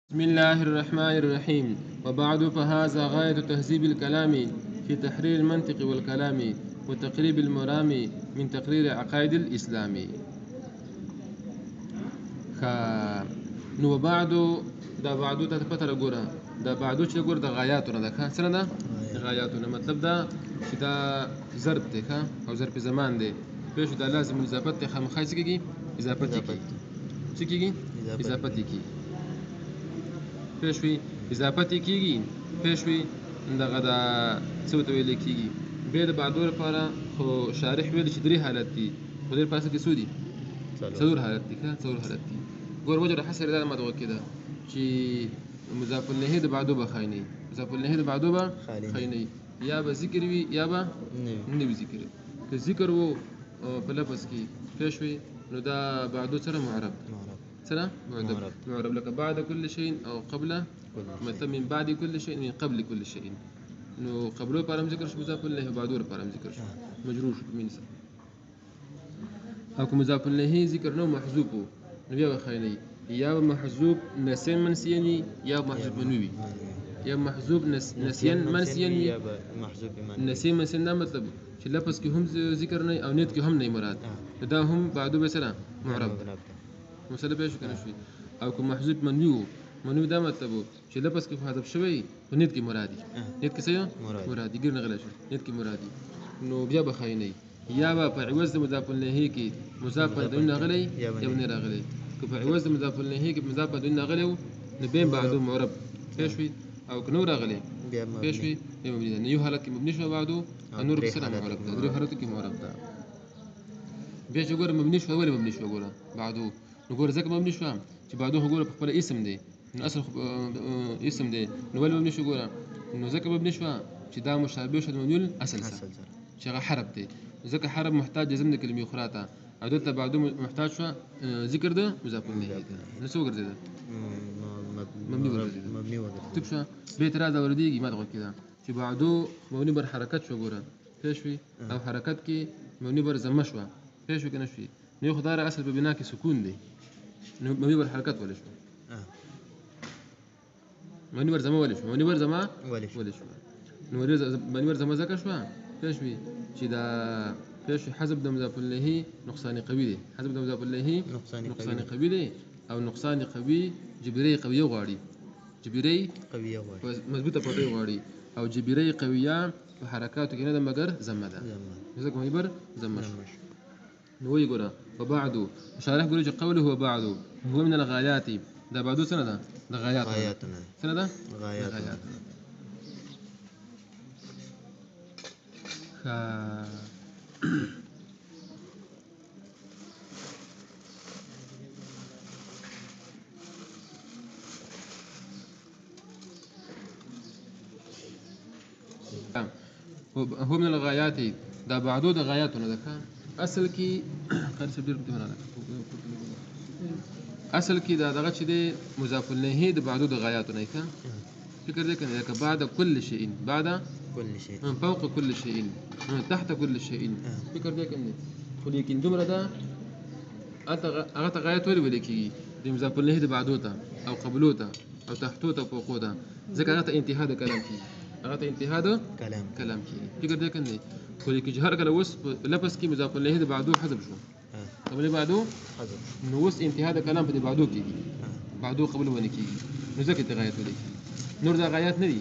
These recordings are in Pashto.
بسم الله الرحمن الرحيم. وبعد فهذا غاية تهذيب الكلام في تحرير المنطق والكلام وتقريب المرام من تقرير عقائد الإسلام. نو بعدو دا بعدو ته پته لګوره دا بعدو چې ګور د غایاتونه ده ښه څه ده غایاتونه مطلب دا چې دا ظرف دی ښه او ظرف زمان دی پېښ دا لازم اضافت ته خامخا څه کېږي اضافت کېږي څه کېږي اضافت کېږي پېښوي اضافت کېږي پېښوي دغه دا څه ته ویل کېږي به د بعدو لپاره خو شارح ویل چې درې حالت دي خو دې پاسه کې سودي څلور حالت دي ښه څلور حالت دي ګور وجه حسر دا مدغه کده چې مضاف الیه د بعدو به خایني مضاف الیه د بعدو به خایني یا به ذکر وي یا به نه وي ذکر که ذکر وو په لفظ کې پېښوي نو دا بعدو سره معرب سره معرب لك بعد كل شيء او قبل مثلا من بعد كل شيء من قبل كل شيء نو قبله پرم ذکر شو مضاف الیه بعدو پرم ذکر شو مجرور شو من سره او کوم مضاف الیه ذکر نو محذوف نو بیا خایني یا محذوب نسيان منسيان یا محذوب منوي یا محذوب نسيان منسيان یا محذوب نسيان منسيان دا مطلب چې لفظ کې هم ذکر نه او نیت کې هم نه مراد دا هم بعدو به سره معرب مسله به شو کنه شوی او کوم محذوب منوي دا مطلب چې لفظ کې حذف شوی او نیت کې مرادي نیت کې څه مرادي ګر نه غلا شو نیت کې مرادي نو بیا به خایني یا به په عوض مضاف الیه کې مضاف الیه غلی یا نه راغلی که په عوض مضاف الیه کې مضاف الیه غلی نو بین بعدو معرب پېښوي او که نور راغلی پېښوي مبني ده یو حالت کې مبني شو بعدو او نور کې سره معرب ده درې حالت کې معرب ده بیا چې ګور مبني شو ولې مبني شو ګوره بعدو نو ګور ځکه مبني شو چې بعدو ګوره په خپل اسم دی نو اصل اسم دی نو ولې مبني شو ګوره نو ځکه مبني شو چې دا مشابه شو د مبني اصل سره چې هغه حرف دی ځکه حرف محتاج جزم د کلمې اخرى ته او دلته بعدو محتاج شو ذکر ده مضاف الیه نو څه وګرځیدل مبني وګرځیدل طيب شو به اعتراض اورديږي ما دغه کده چې بعدو مبني بر حرکت شو ګوره پېښوي او حرکت کې مبني بر ضمه شو پېښوي کنه شوي نو خدای اصل په بنا کې سکون دی نو مبني بر حرکت ولې شو مبني بر ضمه ولې شو مبني بر ضمه ولې شو نو مبني بر ضمه ځکه شو پېښوي چې دا پېښوي حذف د مضاف الیه نقصان قوي دی حذف د مضاف الیه نقصان قوي دی او نقصان قوي جبري قوي غواړي جبري قوي غواړي مضبوطه پټي غواړي او جبري قويه په حرکاتو کې نه ده مګر ضمه ده ځکه مبني بر ضمه نو وی ګوره وبعدو شارح ګوري چې قوله هو بعدو هو من الغايات دا بعدو څه ده د غایاتونه څه ده غایاتونه هو من الغايات دا بعدو د غایاتونه ده اصل کې قرص ډیر په معنا اصل کې دا دغه چې د مضاف الیه د بعدو د غایاتونه ښه فکر دې کنه که بعد كل شيء بعد كل شيء فوق كل شيء تحت كل شيء فکر دې کنه خو لیکن دومره دا هغه غایت ولې کېږي د مضاف الیه د بعدو ته او قبلو ته او تحتو ته فوقو ته ځکه هغه ته انتها د کلام کېږي هغه ته انتها د کلام کېږي فکر دې کنه خو لیکن هر کله وس لفظ کې مضاف الیه د بعدو حذف شو قبل بعدو حذف نو وس انتها د کلام په بعدو کېږي بعدو قبل ونه کېږي نو ځکه ته غایت ولې نور دا غایات نه دي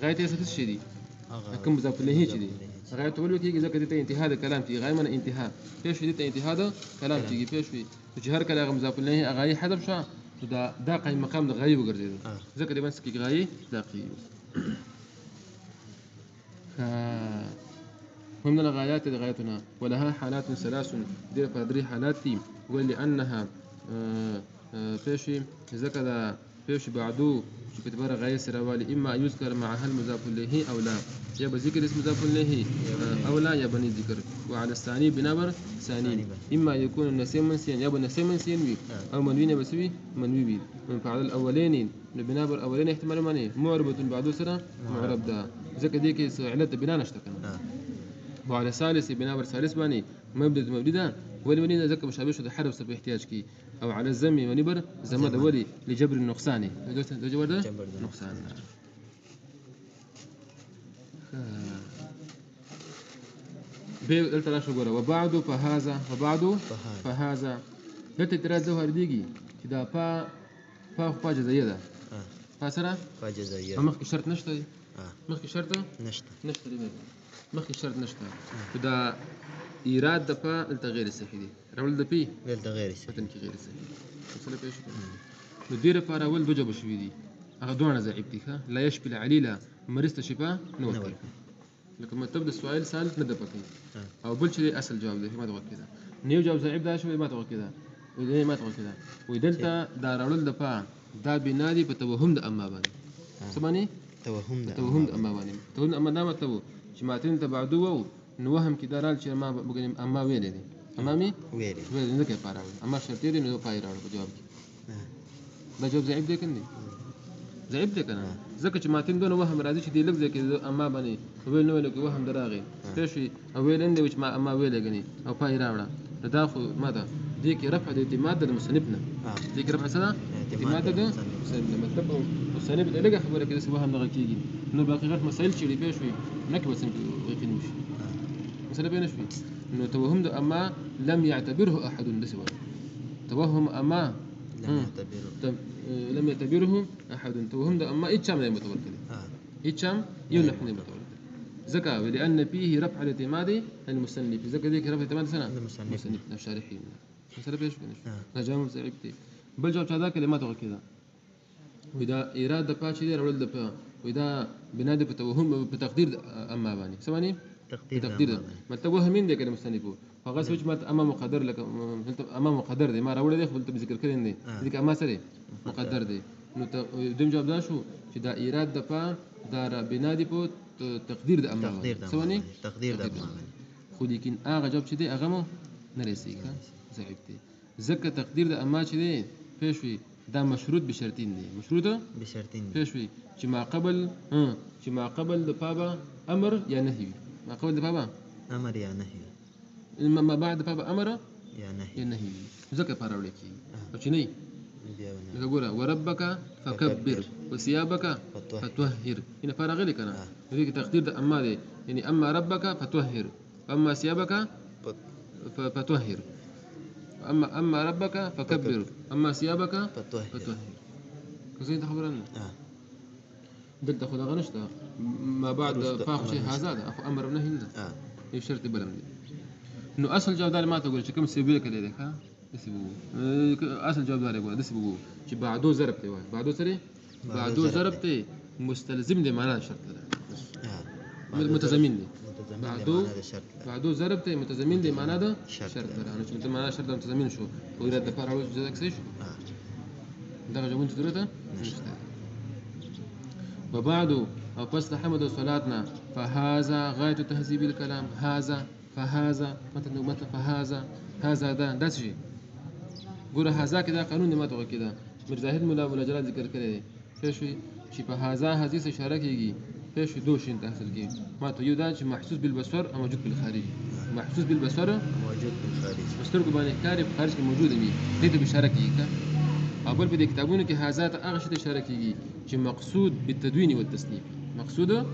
غایت یې څه شي دي کوم مضاف الیه چې دي غایت ولې کېږي ځکه ته انتها د کلام کېږي غایمن انتها پېښ دي ته انتها د کلام کېږي پېښ وي چې هر کله هغه مضاف الیه غایې حذف شو دا قایم مقام د غایې وګرځیدل ځکه دې بس کې غایې داخلي هم من الغايات غايتنا ولها حالات ثلاث دير فدري حالاتي ولأنها فيشي ذكر فيشي بعدو شو كتبار غاية سروالي إما يذكر معها المضاف إليه أو لا يا بذكر اسم مضاف إليه أو لا يا بني ذكر وعلى الثاني بنبر ثاني إما يكون النسيم منسيا يا بني نسيم منسيا أو منوين بسوي منوي من فعل الأولين بنبر أولين احتمال ماني معربة بعدو سرا معرب ده ذكر ديك علة بنا نشتكنا وعلى ثالث بنابر ثالث باني مبدأ ده ولي وني ذكر مشابه شو حرف سبب احتياج كي او على الزم ونبر زمد ولي لجبر النقصان ده جبر نقصان قلت لا شو قرا وبعد فهذا قلت ترى ظهر ديجي كده فا جزائية فاسرة فجزائية مخك شرط نشتري مخك شرطه نشطة مخك شرط نشتري كده إيراد دفا التغيير السحيدي رول دبي للتغيير فتنكي غير السحيدي وصل بيش ندير فارا ول بجب شويدي أخذونا زعيبتك لا يشبه عليلا مرست شفا نوكل لكن ما تبدا السؤال سالت ندبك او بلشي اسال جواب ده ما تقول كذا نيو جواب زعيب ده شوي ما تقول كذا وإذا ما تقول كذا وإذا أنت دارول دفا دا بنادي بتوهم ده أما باني سمعني توهم ده أما باني توهم أما دام تبو شماتين تبعدوا نوهم كده رال شيء ما بقول أما ويلي أمامي ويلي ذكر فاراوي أما شرطي إنه فايراوي بجوابك ده جواب زعيب ده كني زعيب ده كنا زكى شماتين دون وهم راضي شدي لك زي كده أما باني ويل نويل لك وهم دراغي فيشي أويل عندي وش ما أما ويل جني أو فايراوي ندافع ماذا ديك رفع الاعتماد لمسنبنا ديك رفع سنة اعتماد لمسنبنا لما تبقوا مسنب اللي لقى خبرك كده سواها من غكيجي إنه باقي غير مسائل شيء اللي شوي نكبة سنك ويقينوش مسألة بين شوي إنه توهم ده أما لم يعتبره أحد لسوا توهم أما لم يعتبره أحد توهم ده أما إيش شام لا يمتبر كده إيش شام ينحن يمتبر زكاة ولأن فيه رفع الاعتماد المسنف زكاة ذيك رفع الاعتماد سنة المسنف الشارحين مسألة بيش نجام زعيبتي بل جواب هذاك اللي ما تقول كذا وإذا إرادة باشي دير ولد با وإذا بنادي بتوهم بتقدير أما باني سمعني تقدير ما توهمين ذيك المسنفو فغاس وجه ما أما مقدر لك أما مقدر دي ما راول ده قلت بذكر كلين دي ذيك أما سري مقدر دي دم جواب ده شو إذا إرادة با دار بنادي بو تقدير ده أما سواني تقدير ده أما خودي كن جواب شدي أغمو نرسيك زعبتي زكى تقدير ده أما شدي فيشوي ده مشروط بشرطين دي مشروطه بشرطين فيشوي ما قبل ده بابا أمر يا نهي ما قبل ده بابا أمر يا نهي ما بعد بابا أمر يا نهي زكى فاراوليكي وشني نقول وربك فكبر وثيابك فتطهر هنا فارغ لك أنا هذيك تقدير ده أما دي يعني أما ربك فتطهر أما ثيابك فتطهر أما ربك فكبر أما ثيابك فتطهر كزين تخبرنا دلت أخذ غنشتا ما بعد فاخ شيء هذا أخو أمر ونهي هنا يشرت بلم دي إنه أصل جواب ده ما تقول شكل سيبيلك اللي ذاك ها أصل جواب ده يقول دس بقول شي بعدو ضربتي واحد بعدو سري بعدو ضربتي مستلزم دي معناه شرط متزامين دي بعدو ضربتي متزامين دي معناه ده شرط أنا شو معناه شرط متزامين شو وإذا دفع على وجه ذاك سيش ده جابون تدرته وبعد أو فصل حمد صلاتنا فهذا غاية تهذيب الكلام فهذا متى هذا ده شيء قول هذا كذا قانون ما تقول كذا مرزاهد ولا جلال ذكر كذا فيشوي شيء هذه سيشاركيجي فيشوي دوشين تحصل كي ما تو يوداش محسوس بالبصر أو موجود بالخارج محسوس بالبصر موجود بالخارج بصر قباني كارب خارج موجود مي ليته بيشاركي أقول بدي كتابون كهذا أغشى تشاركيجي شيء مقصود بالتدوين والتصنيف مقصوده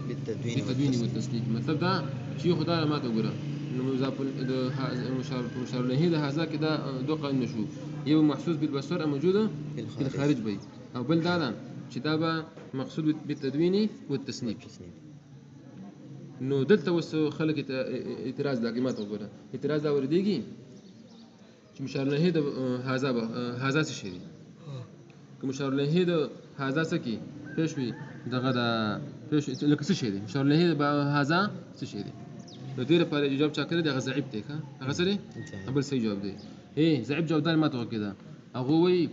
بالتدوين والتصنيف مثل ده شيء خدار ما تقوله إنه مشار له هذا كده دوقة النشوف يو محسوس بالبصر موجودة في الخارج بي أو بلدان كتابة مقصود بالتدوين والتصنيف إنه دلت وسو خلق اعتراض لكن ما تقوله اعتراض ده ورديجي مشار له هذا الشيء كمشار له هذا سكي فيشوي دغدا فيش لك سشيدي مشار له هذا سشيدي لدير بار جواب شاكر دي غزعبتك ها غسري قبل سي جواب دي ايه زعب جواب ده ما تقول كده اغوي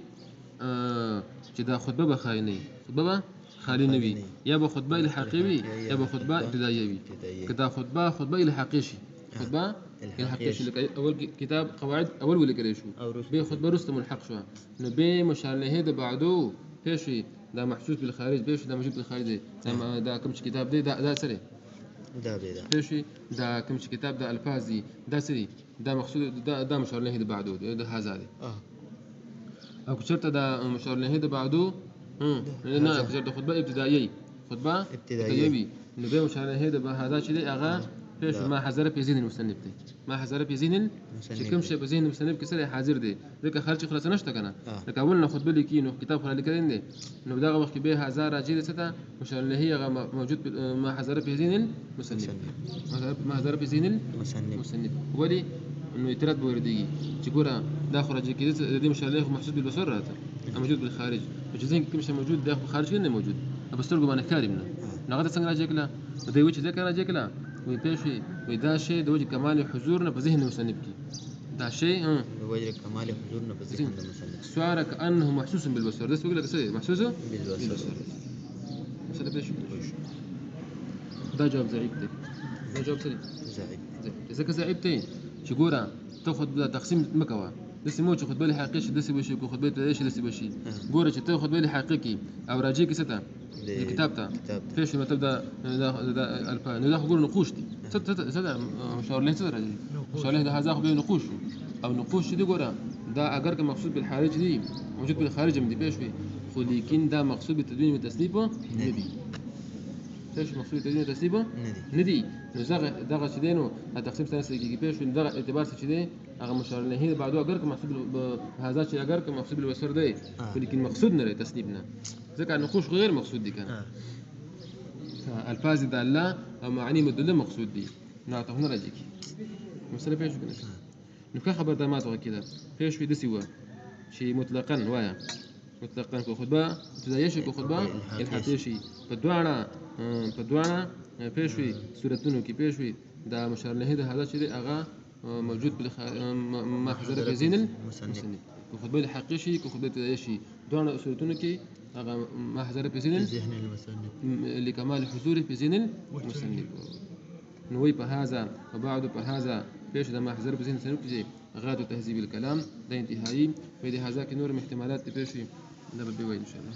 كده خطبه خايني خطبه خالي نبي يا بخطبه الحقيقي يا بخطبه ابتدائيه كده خطبه الحقيقي خطبه الحقيقي لك اول كتاب قواعد اول ولا كده شو بي خطبه رستم الحق شو نبي مشار له بعده فيشي ده محسوس بالخارج بيش ده موجود بالخارج ده كمش كتاب ده سري ده بيدا فيشي ده كمش كتاب ده الفازي ده سري دا مقصود دا مشار له د بعده ده هذا دي او كشرت دا مشار له د بعده نه كشرت خطبه ابتدائيه خطبه ابتدائيه انه ده مشار له د هذا شيء اغا فيش ما حذر في ذهن المصنف دي ما حذر في ذهن كم شيء بذهن المصنف كسر حاضر دي ذيك خارج خلاص نشته كنا لك اولنا خطبه لك انه كتاب خلال كده انه دا وقت به هزار راجل ستا مشار له هي موجود ما حذر في ذهن المصنف ما حذر في ذهن المصنف ولي انه يترد وردي تقول دا خرج كده دي مشار له محسوب بالبصر هذا موجود بالخارج وجزين كم شيء موجود داخل الخارج كده موجود بس ترجم انا كارمنا نغدا سنغ راجكلا ودي وجه ذكر راجكلا ويبيشي ودا شيء دوجه كمال حضورنا بذهن المصنف دا شيء وجه كمال حضورنا بذهن المصنف سؤال كأنه محسوس بالبصر ده بيقول لك سي محسوس بالبصر مثلا بيش ده جواب زعيبتي ده جواب سريع زعيب إذا كزعيبتي شجورة تاخد تقسيم مكوا لسه مو تاخد بالي حقيقي لسه بشي خد بالي ايش لسه بشي جورة تاخد بالي حقيقي او راجيك ستا الكتاب فيش ما تبدا ده خقول نقوشتي ستا مشاور له ستا مشاور له ده هذا خبيه نقوش او نقوش دي جورة ده اگر مقصود بالخارج دي موجود بالخارج من دي بيش في لكن ده مقصود بالتدوين والتسليبه ندي فيش مقصود بالتدوين والتسليبه ندي نزغ دغه شدينو تقسيم سنه سيجي بيش في دغه اعتبار سيدي اغه مشار له هي بعده اگر محسوب بهذا شيء اگر محسوب بالوسر ده لكن مقصودنا تسليبنا ذكر النقوش غير مقصود دي كان الفاز داله او معاني مدله مقصود دي نعطيه هنا راجيك مساله بيش كده نكا خبر دامات وكذا فيش في دسوا شيء مطلقا وايا مطلقا كخطبه ابتدائيه كخطبه الحاتيشي فدوانا فيش في سورتونو كي فيش في دا مشار له هذا شيء اغا موجود ما حذر في زين المصنف كخطبه الحقيقي كخطبه ابتدائيه دوانا سورتونو كي اغا ما حذر في زين المصنف لكمال حضوره في زين المصنف نوي بهذا وبعد بهذا فيش ده ما حذر في زين المصنف غاية تهذيب الكلام ده انتهائي فإذا هذاك نور من احتمالات تبشي ده بيوين إن شاء الله.